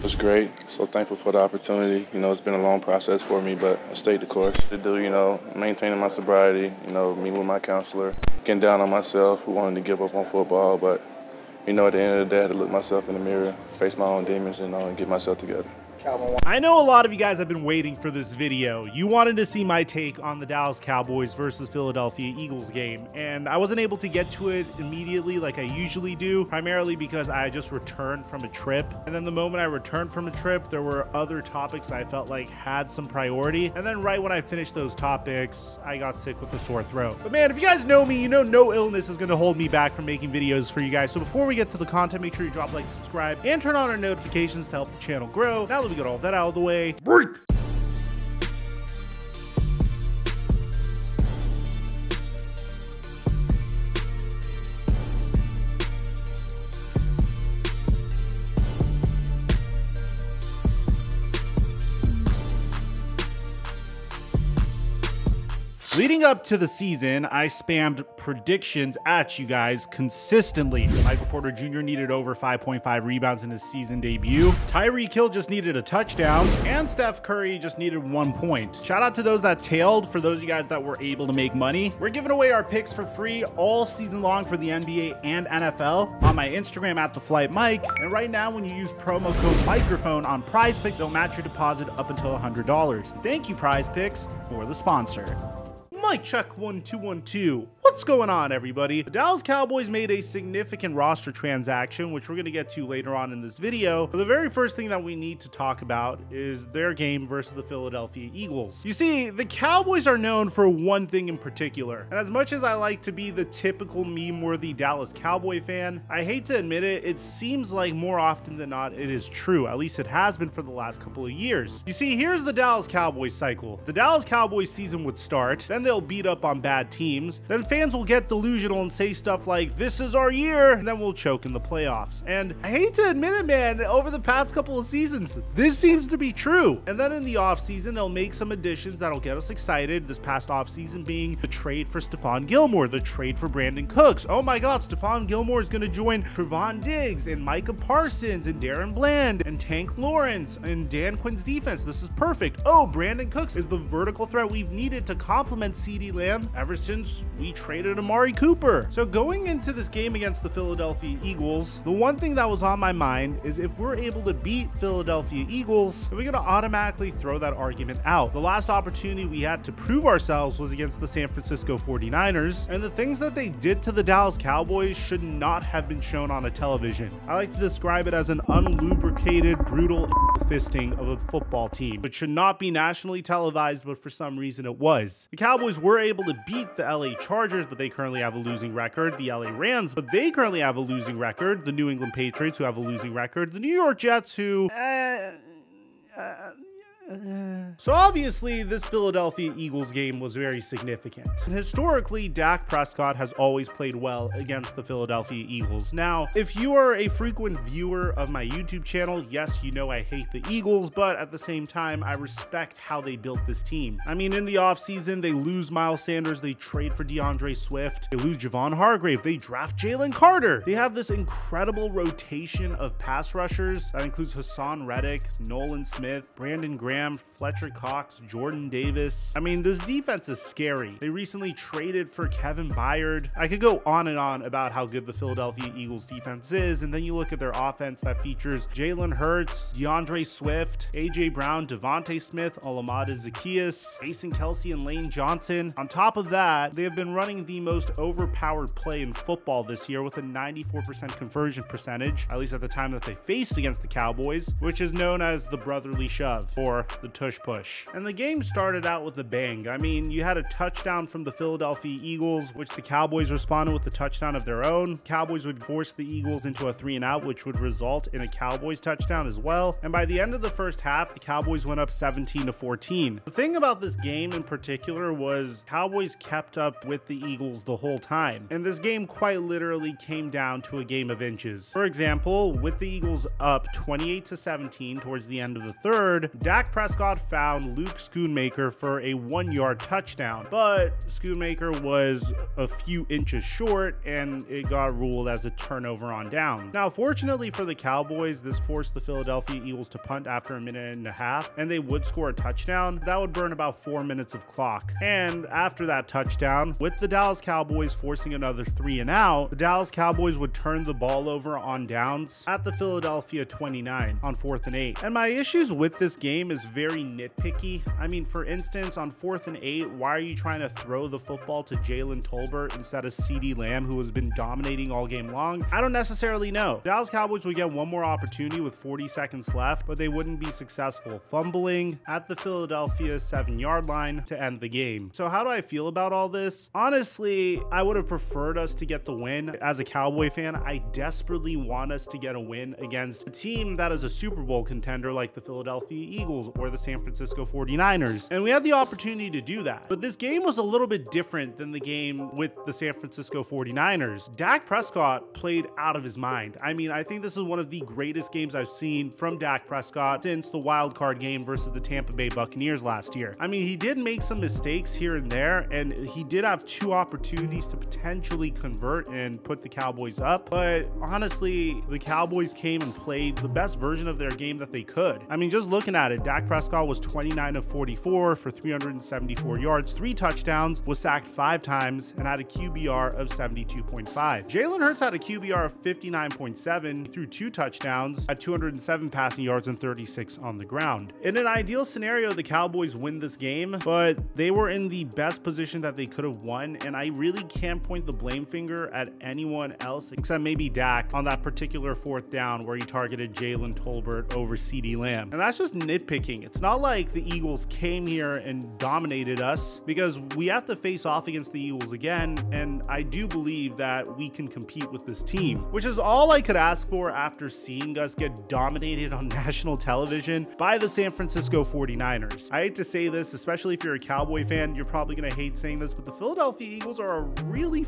was great. So thankful for the opportunity. You know, it's been a long process for me, but I stayed the course. To do, you know, maintaining my sobriety, you know, meeting with my counselor, getting down on myself, wanting to give up on football, but, you know, at the end of the day, I had to look myself in the mirror, face my own demons, and get myself together. I know a lot of you guys have been waiting for this video. You wanted to see my take on the Dallas Cowboys versus Philadelphia Eagles game, and I wasn't able to get to it immediately like I usually do, primarily because I just returned from a trip. And then the moment I returned from a trip, there were other topics that I felt like had some priority. And then right when I finished those topics, I got sick with a sore throat. But man, if you guys know me, you know no illness is gonna hold me back from making videos for you guys. So before we get to the content, make sure you drop a like, subscribe, and turn on our notifications to help the channel grow. Now that we got all that out of the way, break! Leading up to the season, I spammed predictions at you guys consistently. Michael Porter Jr. needed over 5.5 rebounds in his season debut. Tyreek Hill just needed a touchdown, and Steph Curry just needed 1 point. Shout out to those that tailed. For those of you guys that were able to make money, we're giving away our picks for free all season long for the NBA and NFL on my Instagram at @TheFlightMike. And right now, when you use promo code Mikerophone on PrizePicks, they'll match your deposit up until $100. Thank you, PrizePicks, for the sponsor. Mic check 1 2 1 2. What's going on, everybody? The Dallas Cowboys made a significant roster transaction, which we're going to get to later on in this video. But the very first thing that we need to talk about is their game versus the Philadelphia Eagles. You see, the Cowboys are known for one thing in particular, and as much as I like to be the typical meme-worthy Dallas Cowboy fan, I hate to admit it, it seems like more often than not it is true. At least it has been for the last couple of years. You see, here's the Dallas Cowboys cycle. The Dallas Cowboys season would start, then they'll beat up on bad teams, then fans will get delusional and say stuff like, "This is our year," and then we'll choke in the playoffs. And I hate to admit it, man, over the past couple of seasons, this seems to be true. And then in the offseason, they'll make some additions that'll get us excited. This past offseason being the trade for Stephon Gilmore, the trade for Brandon Cooks. Oh my God, Stephon Gilmore is going to join Trevon Diggs and Micah Parsons and Darren Bland and Tank Lawrence and Dan Quinn's defense. This is perfect. Oh, Brandon Cooks is the vertical threat we've needed to complement CeeDee Lamb ever since we traded Amari Cooper. So going into this game against the Philadelphia Eagles, the one thing that was on my mind is if we're able to beat Philadelphia Eagles, we're going to automatically throw that argument out. The last opportunity we had to prove ourselves was against the San Francisco 49ers, and the things that they did to the Dallas Cowboys should not have been shown on a television. I like to describe it as an unlubricated, brutal fisting of a football team, which should not be nationally televised, but for some reason it was. The Cowboys were able to beat the LA Chargers, but they currently have a losing record. The LA Rams, but they currently have a losing record. The New England Patriots, who have a losing record. The New York Jets, who so obviously this Philadelphia Eagles game was very significant. And historically, Dak Prescott has always played well against the Philadelphia Eagles. Now, if you are a frequent viewer of my YouTube channel, yes, you know I hate the Eagles, but at the same time, I respect how they built this team. I mean, in the offseason, they lose Miles Sanders, they trade for DeAndre Swift, they lose Javon Hargrave, they draft Jalen Carter. They have this incredible rotation of pass rushers that includes Hassan Reddick, Nolan Smith, Brandon Graham, Fletcher Cox, Jordan Davis. I mean, this defense is scary. They recently traded for Kevin Byard. I could go on and on about how good the Philadelphia Eagles defense is, and then you look at their offense that features Jalen Hurts, DeAndre Swift, AJ Brown, Devontae Smith, Olamide Zaccheaus, Jason Kelsey, and Lane Johnson. On top of that, they have been running the most overpowered play in football this year with a 94% conversion percentage, at least at the time that they faced against the Cowboys, which is known as the brotherly shove, or the tush push. And the game started out with a bang. I mean, you had a touchdown from the Philadelphia Eagles, which the Cowboys responded with a touchdown of their own. Cowboys would force the Eagles into a 3-and-out, which would result in a Cowboys touchdown as well. And by the end of the first half, the Cowboys went up 17-14. The thing about this game in particular was Cowboys kept up with the Eagles the whole time. And this game quite literally came down to a game of inches. For example, with the Eagles up 28-17 towards the end of the third, Dak Prescott found Luke Schoonmaker for a 1-yard touchdown, but Schoonmaker was a few inches short and it got ruled as a turnover on down. Now, fortunately for the Cowboys, this forced the Philadelphia Eagles to punt after a minute and a half, and they would score a touchdown. That would burn about 4 minutes of clock. And after that touchdown, with the Dallas Cowboys forcing another 3 and out, the Dallas Cowboys would turn the ball over on downs at the Philadelphia 29 on 4th and 8. And my issues with this game is very nitpicky. I mean, for instance, on 4th and 8, why are you trying to throw the football to Jalen Tolbert instead of CeeDee Lamb, who has been dominating all game long? I don't necessarily know. Dallas Cowboys would get one more opportunity with 40 seconds left, but they wouldn't be successful, fumbling at the Philadelphia 7-yard line to end the game. So how do I feel about all this? Honestly, I would have preferred us to get the win. As a Cowboy fan, I desperately want us to get a win against a team that is a Super Bowl contender like the Philadelphia Eagles or the San Francisco 49ers. And we had the opportunity to do that. But this game was a little bit different than the game with the San Francisco 49ers. Dak Prescott played out of his mind. I mean, I think this is one of the greatest games I've seen from Dak Prescott since the wild card game versus the Tampa Bay Buccaneers last year. I mean, he did make some mistakes here and there, and he did have 2 opportunities to potentially convert and put the Cowboys up. But honestly, the Cowboys came and played the best version of their game that they could. I mean, just looking at it, Dak Prescott was 29 of 44 for 374 yards, 3 touchdowns, was sacked 5 times, and had a QBR of 72.5. Jalen Hurts had a QBR of 59.7 through 2 touchdowns at 207 passing yards and 36 on the ground. In an ideal scenario, the Cowboys win this game, but they were in the best position that they could have won, and I really can't point the blame finger at anyone else except maybe Dak on that particular 4th down where he targeted Jalen Tolbert over CeeDee Lamb. And that's just nitpicking. It's not like the Eagles came here and dominated us, because we have to face off against the Eagles again, and I do believe that we can compete with this team, which is all I could ask for after seeing us get dominated on national television by the San Francisco 49ers. I hate to say this, especially if you're a Cowboy fan, you're probably going to hate saying this, but the Philadelphia Eagles are a really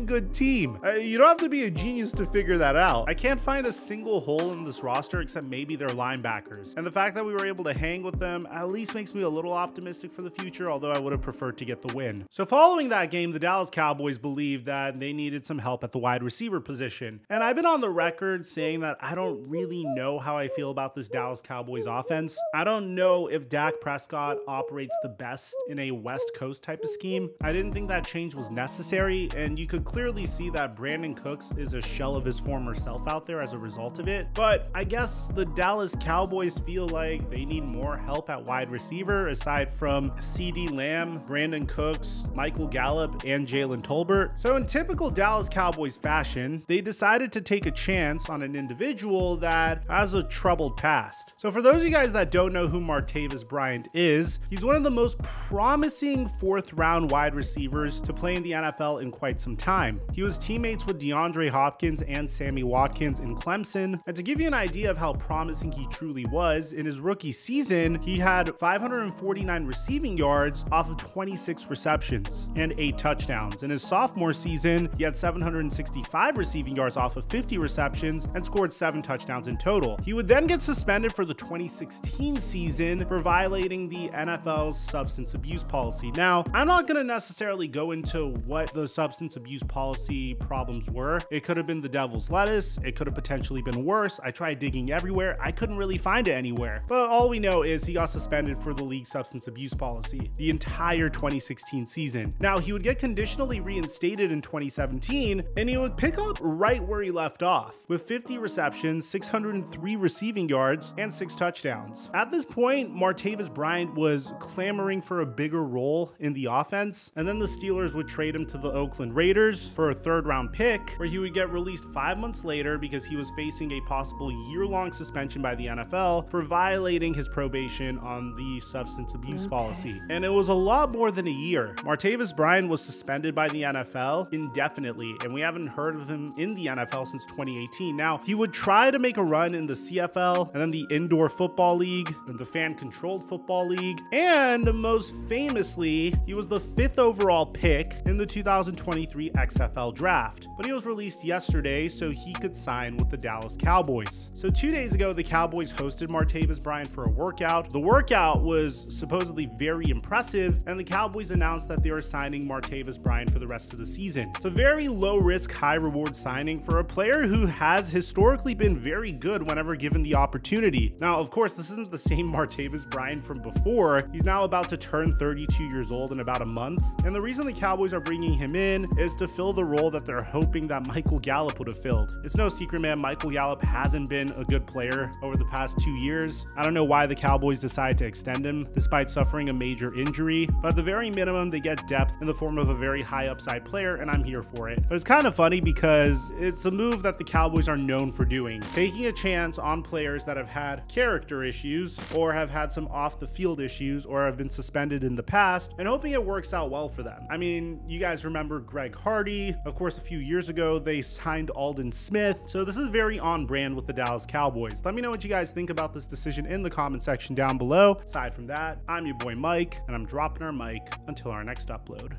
good team. You don't have to be a genius to figure that out. I can't find a single hole in this roster except maybe their linebackers. And the fact that we were able to hang with them at least makes me a little optimistic for the future, although I would have preferred to get the win. So following that game, the Dallas Cowboys believed that they needed some help at the wide receiver position. And I've been on the record saying that I don't really know how I feel about this Dallas Cowboys offense. I don't know if Dak Prescott operates the best in a West Coast type of scheme. I didn't think that change was necessary, and you could clearly see that Brandon Cooks is a shell of his former self out there as a result of it. But I guess the Dallas Cowboys feel like they need more help at wide receiver aside from CeeDee Lamb, Brandon Cooks, Michael Gallup, and Jalen Tolbert. So in typical Dallas Cowboys fashion, they decided to take a chance on an individual that has a troubled past. So for those of you guys that don't know who Martavis Bryant is, he's one of the most promising 4th round wide receivers to play in the NFL in quite some time. He was teammates with DeAndre Hopkins and Sammy Watkins in Clemson. And to give you an idea of how promising he truly was, in his rookie season, he had 549 receiving yards off of 26 receptions and 8 touchdowns. In his sophomore season, he had 765 receiving yards off of 50 receptions and scored 7 touchdowns in total. He would then get suspended for the 2016 season for violating the NFL's substance abuse policy. Now, I'm not going to necessarily go into what the substance abuse policy problems were. It could have been the devil's lettuce. It could have potentially been worse. I tried digging everywhere. I couldn't really find it anywhere. But all we know is he got suspended for the league substance abuse policy the entire 2016 season. Now, he would get conditionally reinstated in 2017, and he would pick up right where he left off with 50 receptions, 603 receiving yards, and 6 touchdowns. At this point, Martavis Bryant was clamoring for a bigger role in the offense, and then the Steelers would trade him to the Oakland Raiders for a 3rd round pick, where he would get released 5 months later because he was facing a possible year-long suspension by the NFL for violating his probation on the substance abuse policy. And it was a lot more than a year. Martavis Bryant was suspended by the NFL indefinitely, and we haven't heard of him in the NFL since 2018. Now, he would try to make a run in the CFL, and then the Indoor Football League, and the Fan-Controlled Football League, and most famously, he was the 5th overall pick in the 2023 XFL draft, but he was released yesterday so he could sign with the Dallas Cowboys. So 2 days ago, the Cowboys hosted Martavis Bryant for a workout. The workout was supposedly very impressive, and the Cowboys announced that they are signing Martavis Bryant for the rest of the season. It's a very low risk, high reward signing for a player who has historically been very good whenever given the opportunity. Now, of course, this isn't the same Martavis Bryant from before. He's now about to turn 32 years old in about a month, and the reason the Cowboys are bringing him in is to fill the role that they're hoping that Michael Gallup would have filled. It's no secret, man, Michael Gallup hasn't been a good player over the past 2 years. I don't know why the Cowboys decided to extend him despite suffering a major injury, but at the very minimum, they get depth in the form of a very high upside player, and I'm here for it. But it's kind of funny because it's a move that the Cowboys are known for doing, taking a chance on players that have had character issues or have had some off the field issues or have been suspended in the past, and hoping it works out well for them. I mean, you guys remember Greg Hardy. Of course, a few years ago, they signed Aldon Smith. So this is very on brand with the Dallas Cowboys. Let me know what you guys think about this decision in the comment section down below. Aside from that, I'm your boy Mike, and I'm dropping our mic until our next upload.